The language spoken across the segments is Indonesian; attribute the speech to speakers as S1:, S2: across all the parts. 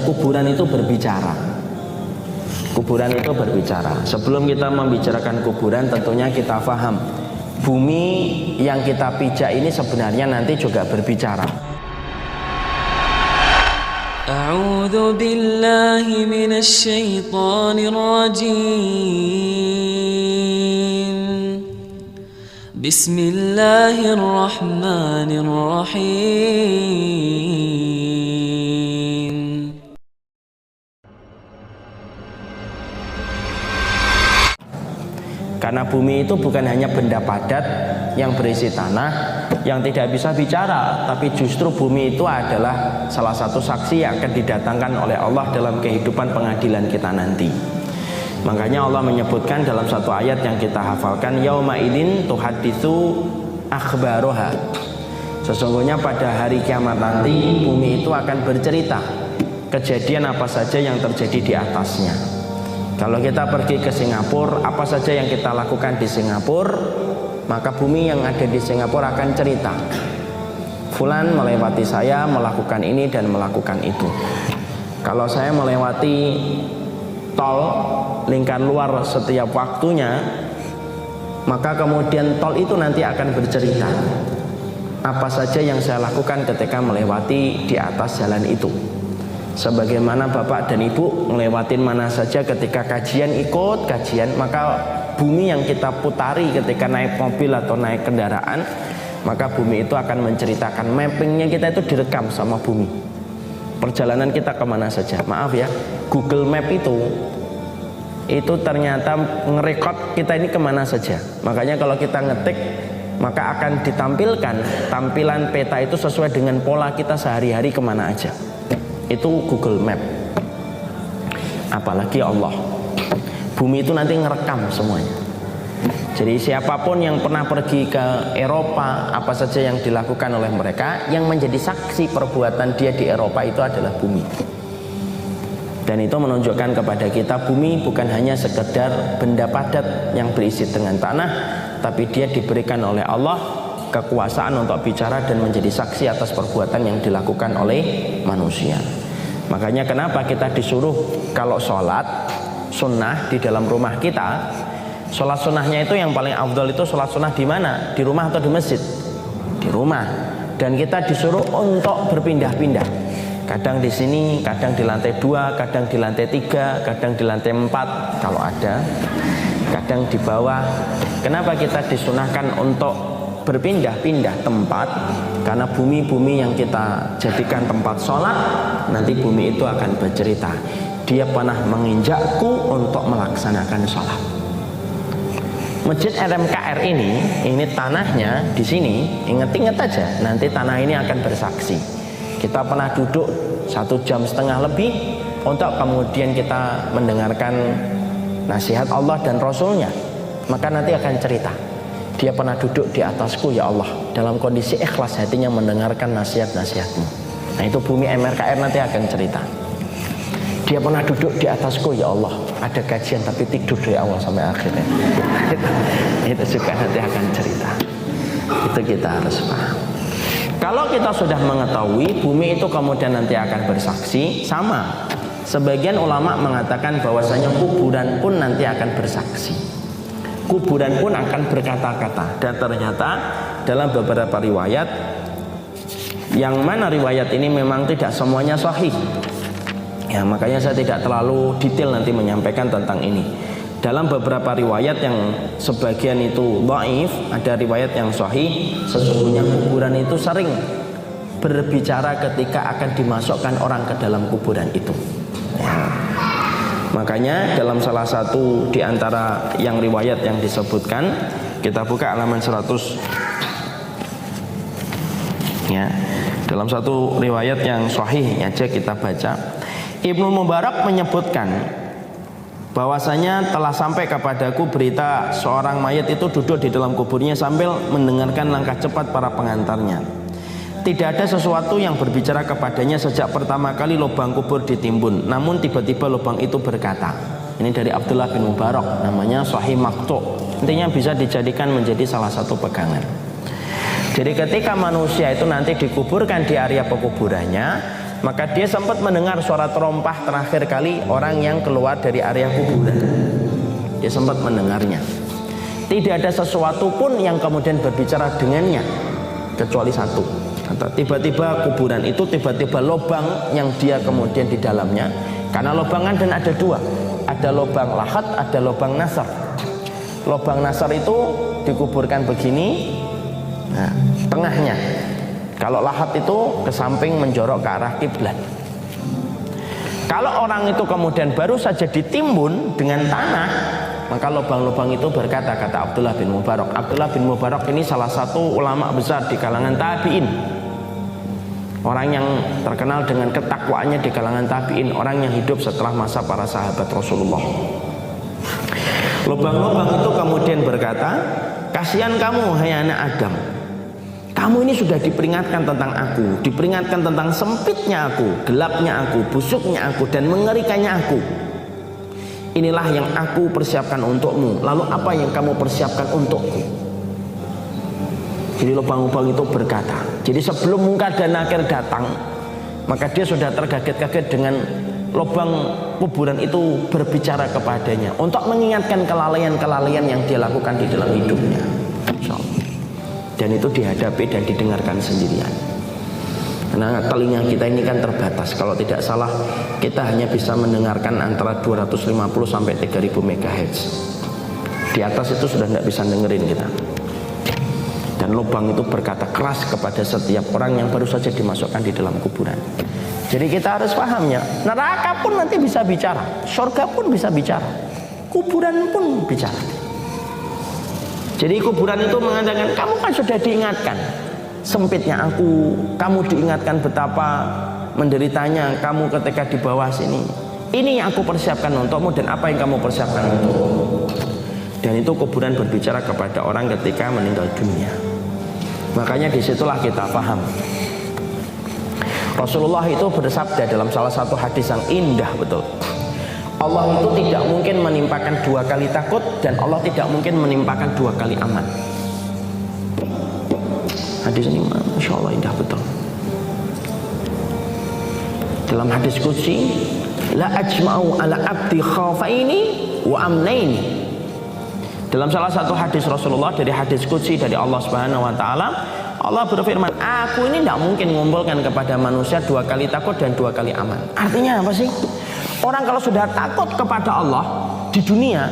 S1: kuburan itu berbicara. Kuburan itu berbicara. Sebelum kita membicarakan kuburan, tentunya kita paham bumi yang kita pijak ini sebenarnya nanti juga berbicara.
S2: A'udzu billahi minasy syaithanir rajim. Bismillahirrahmanirrahim.
S1: Karena bumi itu bukan hanya benda padat yang berisi tanah yang tidak bisa bicara, tapi justru bumi itu adalah salah satu saksi yang akan didatangkan oleh Allah dalam kehidupan pengadilan kita nanti. Makanya Allah menyebutkan dalam satu ayat yang kita hafalkan, yauma idzin tuhaditsu akhbaroha. Sesungguhnya pada hari kiamat nanti bumi itu akan bercerita kejadian apa saja yang terjadi di atasnya. Kalau kita pergi ke Singapura, apa saja yang kita lakukan di Singapura, maka bumi yang ada di Singapura akan cerita, fulan melewati saya melakukan ini dan melakukan itu. Kalau saya melewati tol lingkar luar setiap waktunya, maka kemudian tol itu nanti akan bercerita apa saja yang saya lakukan ketika melewati di atas jalan itu. Sebagaimana bapak dan ibu ngelewatin mana saja ketika kajian, ikut kajian, maka bumi yang kita putari ketika naik mobil atau naik kendaraan, maka bumi itu akan menceritakan, mappingnya kita itu direkam sama bumi, perjalanan kita kemana saja. Maaf ya, Google Map itu ternyata ngerekod kita ini kemana saja. Makanya kalau kita ngetik, maka akan ditampilkan tampilan peta itu sesuai dengan pola kita sehari-hari kemana aja. Itu Google Map. Apalagi Allah, bumi itu nanti ngerekam semuanya. Jadi siapapun yang pernah pergi ke Eropa, apa saja yang dilakukan oleh mereka, yang menjadi saksi perbuatan dia di Eropa itu adalah bumi. Dan itu menunjukkan kepada kita bumi bukan hanya sekedar benda padat yang berisi dengan tanah, tapi dia diberikan oleh Allah kekuasaan untuk bicara dan menjadi saksi atas perbuatan yang dilakukan oleh manusia. Makanya kenapa kita disuruh kalau sholat sunnah di dalam rumah kita, sholat sunnahnya itu yang paling afdal itu sholat sunnah di mana? Di rumah atau di masjid? Di rumah. Dan kita disuruh untuk berpindah-pindah. Kadang di sini, kadang di lantai 2, kadang di lantai 3, kadang di lantai 4 kalau ada, kadang di bawah. Kenapa kita disunahkan untuk berpindah-pindah tempat? Karena bumi-bumi yang kita jadikan tempat sholat, nanti bumi itu akan bercerita, dia pernah menginjakku untuk melaksanakan sholat. Masjid RMKR ini tanahnya di sini, ingat-ingat aja, nanti tanah ini akan bersaksi. Kita pernah duduk 1,5 jam lebih untuk kemudian kita mendengarkan nasihat Allah dan Rasulnya, maka nanti akan cerita, dia pernah duduk di atasku ya Allah, dalam kondisi ikhlas hatinya mendengarkan nasihat-nasihatmu. Nah itu bumi MRKR nanti akan cerita, dia pernah duduk di atasku ya Allah, ada kajian tapi tidur dari awal sampai akhirnya. Itu juga nanti akan cerita. Itu kita harus paham. Kalau kita sudah mengetahui bumi itu kemudian nanti akan bersaksi, sama sebagian ulama mengatakan bahwasanya kuburan pun nanti akan bersaksi. Kuburan pun akan berkata-kata. Dan ternyata dalam beberapa riwayat, yang mana riwayat ini memang tidak semuanya sahih, ya makanya saya tidak terlalu detail nanti menyampaikan tentang ini. Dalam beberapa riwayat yang sebagian itu dhaif, ada riwayat yang sahih, sesungguhnya kuburan itu sering berbicara ketika akan dimasukkan orang ke dalam kuburan itu, ya. Makanya dalam salah satu di antara yang riwayat yang disebutkan, kita buka halaman 100, ya. Dalam satu riwayat yang sahih aja kita baca, Ibnu Mubarak menyebutkan bahwasanya telah sampai kepadaku berita seorang mayat itu duduk di dalam kuburnya sambil mendengarkan langkah cepat para pengantarnya. Tidak ada sesuatu yang berbicara kepadanya sejak pertama kali lubang kubur ditimbun. Namun tiba-tiba lubang itu berkata, ini dari Abdullah bin Mubarak, namanya Sahih Maqtu'. Intinya bisa dijadikan menjadi salah satu pegangan. Jadi ketika manusia itu nanti dikuburkan di area pekuburannya, maka dia sempat mendengar suara terompah terakhir kali orang yang keluar dari area kuburan. Dia sempat mendengarnya. Tidak ada sesuatu pun yang kemudian berbicara dengannya kecuali satu. Tiba-tiba kuburan itu tiba-tiba lubang yang dia kemudian di dalamnya. Karena lubangan dan ada dua, ada lubang lahat, ada lubang nasar. Lubang nasar itu dikuburkan begini, nah, tengahnya. Kalau lahat itu ke samping menjorok ke arah kiblat. Kalau orang itu kemudian baru saja ditimbun dengan tanah, maka lubang-lubang itu berkata, kata Abdullah bin Mubarak. Abdullah bin Mubarak ini salah satu ulama besar di kalangan tabi'in, orang yang terkenal dengan ketakwaannya di kalangan tabi'in, orang yang hidup setelah masa para sahabat Rasulullah. Lubang-lubang itu kemudian berkata, kasihan kamu hai anak Adam, kamu ini sudah diperingatkan tentang aku, diperingatkan tentang sempitnya aku, gelapnya aku, busuknya aku, dan mengerikannya aku. Inilah yang aku persiapkan untukmu. Lalu apa yang kamu persiapkan untukku? Jadi lubang-lubang itu berkata, jadi sebelum Munkar dan Nakir datang, maka dia sudah terkaget-kaget dengan lubang kuburan itu berbicara kepadanya untuk mengingatkan kelalaian-kelalaian yang dia lakukan di dalam hidupnya. Dan itu dihadapi dan didengarkan sendirian. Karena telinga kita ini kan terbatas. Kalau tidak salah kita hanya bisa mendengarkan antara 250 sampai 3000 MHz. Di atas itu sudah tidak bisa dengerin kita. Dan lubang itu berkata keras kepada setiap orang yang baru saja dimasukkan di dalam kuburan. Jadi kita harus pahamnya, neraka pun nanti bisa bicara, surga pun bisa bicara, kuburan pun bicara. Jadi kuburan itu mengatakan, kamu kan sudah diingatkan sempitnya aku, kamu diingatkan betapa menderitanya kamu ketika di bawah sini. Ini yang aku persiapkan untukmu, dan apa yang kamu persiapkan untukmu. Dan itu kuburan berbicara kepada orang ketika meninggal dunia. Makanya disitulah kita paham. Rasulullah itu bersabda dalam salah satu hadis yang indah betul. Allah itu tidak mungkin menimpakan 2 kali takut, dan Allah tidak mungkin menimpakan 2 kali aman. Hadis ini Masya Allah indah betul. Dalam hadis qudsi, la ajma'u ala abdi khaufaini wa amnaini. Dalam salah satu hadis Rasulullah dari hadis qudsi dari Allah Subhanahu wa taala, Allah berfirman, aku ini tidak mungkin mengumpulkan kepada manusia 2 kali takut dan 2 kali aman. Artinya apa sih? Orang kalau sudah takut kepada Allah di dunia,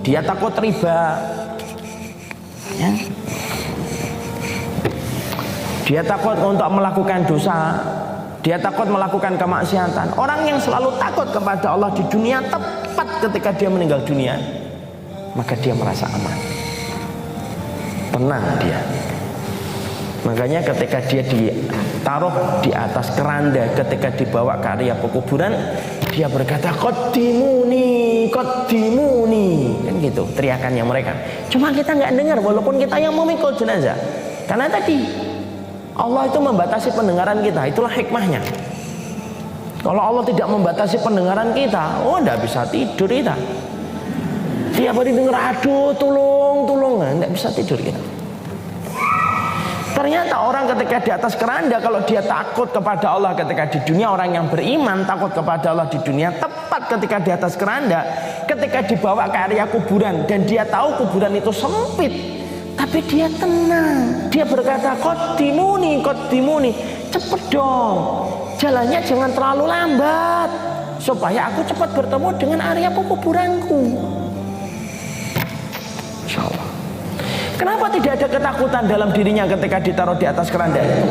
S1: dia takut riba, ya. Dia takut untuk melakukan dosa, dia takut melakukan kemaksiatan. Orang yang selalu takut kepada Allah di dunia, tepat ketika dia meninggal dunia, maka dia merasa aman, tenang dia. Makanya ketika dia ditaruh di atas keranda, ketika dibawa ke area pekuburan, dia berkata, qaddimuni, qaddimuni, kan gitu teriakannya mereka. Cuma kita nggak dengar, walaupun kita yang memikul jenazah. Karena tadi Allah itu membatasi pendengaran kita, itulah hikmahnya. Kalau Allah tidak membatasi pendengaran kita, oh nggak bisa tidur kita. Tiap hari dengar, aduh tolong, nggak bisa tidur kita. Ternyata orang ketika di atas keranda, kalau dia takut kepada Allah ketika di dunia, orang yang beriman takut kepada Allah di dunia, tepat ketika di atas keranda, ketika dibawa ke area kuburan dan dia tahu kuburan itu sempit, tapi dia tenang. Dia berkata, qaddimuni, qaddimuni, cepet dong, jalannya jangan terlalu lambat, supaya aku cepat bertemu dengan area kuburanku. Insyaallah. Kenapa tidak ada ketakutan dalam dirinya ketika ditaruh di atas keranda itu?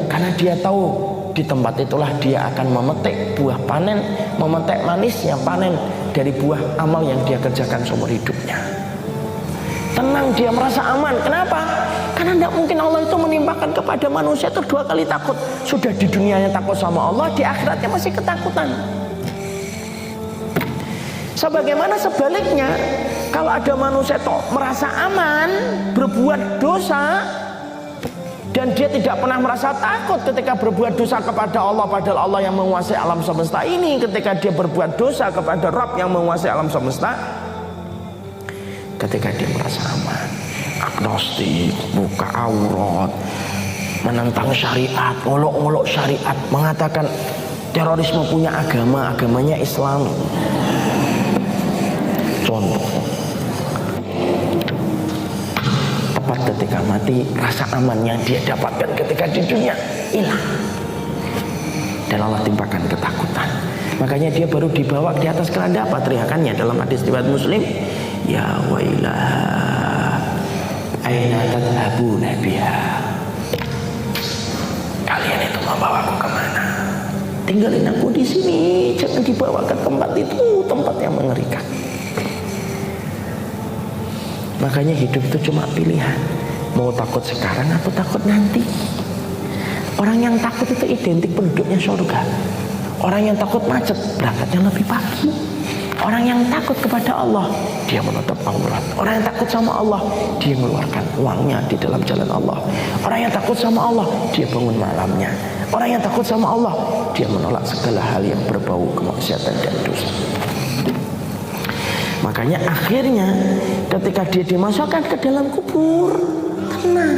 S1: Karena dia tahu di tempat itulah dia akan memetik buah panen, memetik manisnya panen dari buah amal yang dia kerjakan seumur hidupnya. Tenang, dia merasa aman. Kenapa? Karena tidak mungkin Allah itu menimpakan kepada manusia itu 2 kali takut. Sudah di dunianya takut sama Allah, di akhiratnya masih ketakutan. Sebagaimana sebaliknya, kalau ada manusia itu merasa aman, berbuat dosa, dan dia tidak pernah merasa takut ketika berbuat dosa kepada Allah, padahal Allah yang menguasai alam semesta ini. Ketika dia berbuat dosa kepada Rabb yang menguasai alam semesta, ketika dia merasa aman, agnostik, buka aurat, menentang syariat, ngolok-ngolok syariat, mengatakan Terorisme punya agama, agamanya Islam. Contoh, tepat ketika mati, rasa aman yang dia dapatkan ketika di dunia hilang, dan Allah timpakan ketakutan. Makanya dia baru dibawa di atas keranda, apa teriakannya dalam hadis riwayat Muslim, ya wailah aina tadhabuna biha, kalian itu membawa aku kemana? Tinggalin aku di sini, jangan dibawa ke tempat itu, tempat yang mengerikan. Makanya hidup itu cuma pilihan, mau takut sekarang atau takut nanti. Orang yang takut itu identik penduduknya surga. Orang yang takut macet, berangkatnya lebih pagi. Orang yang takut kepada Allah, dia menutup aurat. Orang yang takut sama Allah, dia mengeluarkan uangnya di dalam jalan Allah. Orang yang takut sama Allah, dia bangun malamnya. Orang yang takut sama Allah, dia menolak segala hal yang berbau kemaksiatan dan dosa. Makanya akhirnya ketika dia dimasukkan ke dalam kubur, tenang.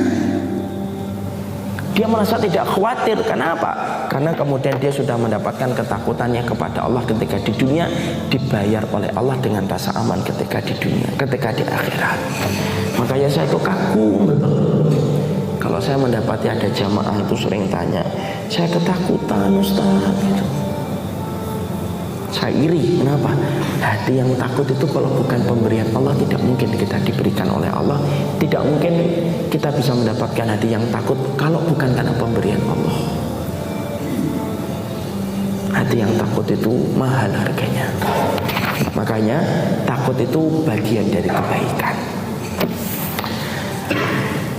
S1: Dia merasa tidak khawatir. Kenapa? Karena kemudian dia sudah mendapatkan ketakutannya kepada Allah ketika di dunia, dibayar oleh Allah dengan rasa aman ketika di dunia, ketika di akhirat. Makanya saya itu kagum betul. Kalau saya mendapati ada jamaah itu sering tanya, saya ketakutan Ustaz gitu. Saya iri. Kenapa? Hati yang takut itu kalau bukan pemberian Allah, tidak mungkin kita diberikan oleh Allah. Tidak mungkin kita bisa mendapatkan hati yang takut kalau bukan karena pemberian Allah. Hati yang takut itu mahal harganya. Makanya takut itu bagian dari kebaikan.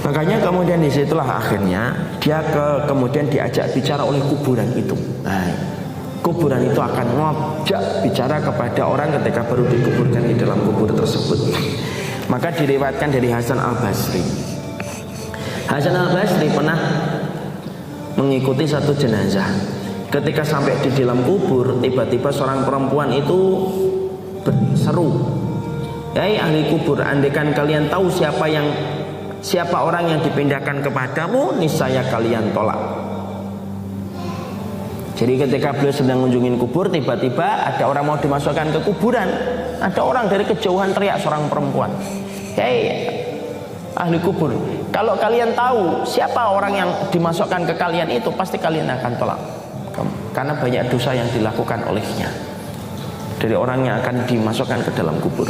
S1: Makanya kemudian disitulah akhirnya dia kemudian diajak bicara oleh kuburan itu. Nah, kuburan itu akan ngajak bicara kepada orang ketika baru dikuburkan di dalam kubur tersebut. Maka diriwayatkan dari Hasan Al-Basri. Hasan Al-Basri pernah mengikuti satu jenazah. Ketika sampai di dalam kubur, tiba-tiba seorang perempuan itu berseru, "Hei ahli kubur, andaikan kalian tahu siapa orang yang dipindahkan kepadamu, niscaya kalian tolak." Jadi ketika beliau sedang mengunjungi kubur, tiba-tiba ada orang mau dimasukkan ke kuburan. Ada orang dari kejauhan teriak seorang perempuan, "Hei ahli kubur, kalau kalian tahu siapa orang yang dimasukkan ke kalian itu, pasti kalian akan tolak. Karena banyak dosa yang dilakukan olehnya dari orang yang akan dimasukkan ke dalam kubur."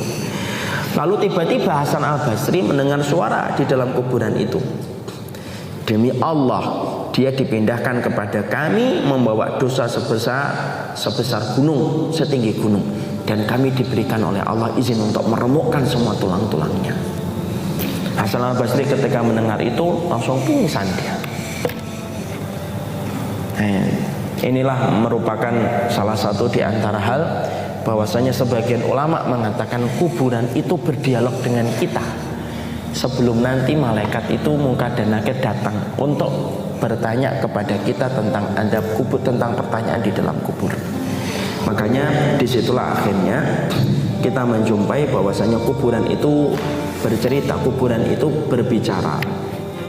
S1: Lalu tiba-tiba Hasan Al-Basri mendengar suara di dalam kuburan itu, "Demi Allah, dia dipindahkan kepada kami membawa dosa sebesar gunung, setinggi gunung, dan kami diberikan oleh Allah izin untuk meremukkan semua tulang-tulangnya." Hasan Al-Basri ketika mendengar itu langsung pingsan dia. Inilah merupakan salah satu di antara hal bahwasanya sebagian ulama mengatakan kuburan itu berdialog dengan kita sebelum nanti malaikat itu muka dan nakir datang untuk bertanya kepada kita tentang adab kubur, tentang pertanyaan di dalam kubur. Makanya disitulah akhirnya kita menjumpai bahwasanya kuburan itu bercerita, kuburan itu berbicara.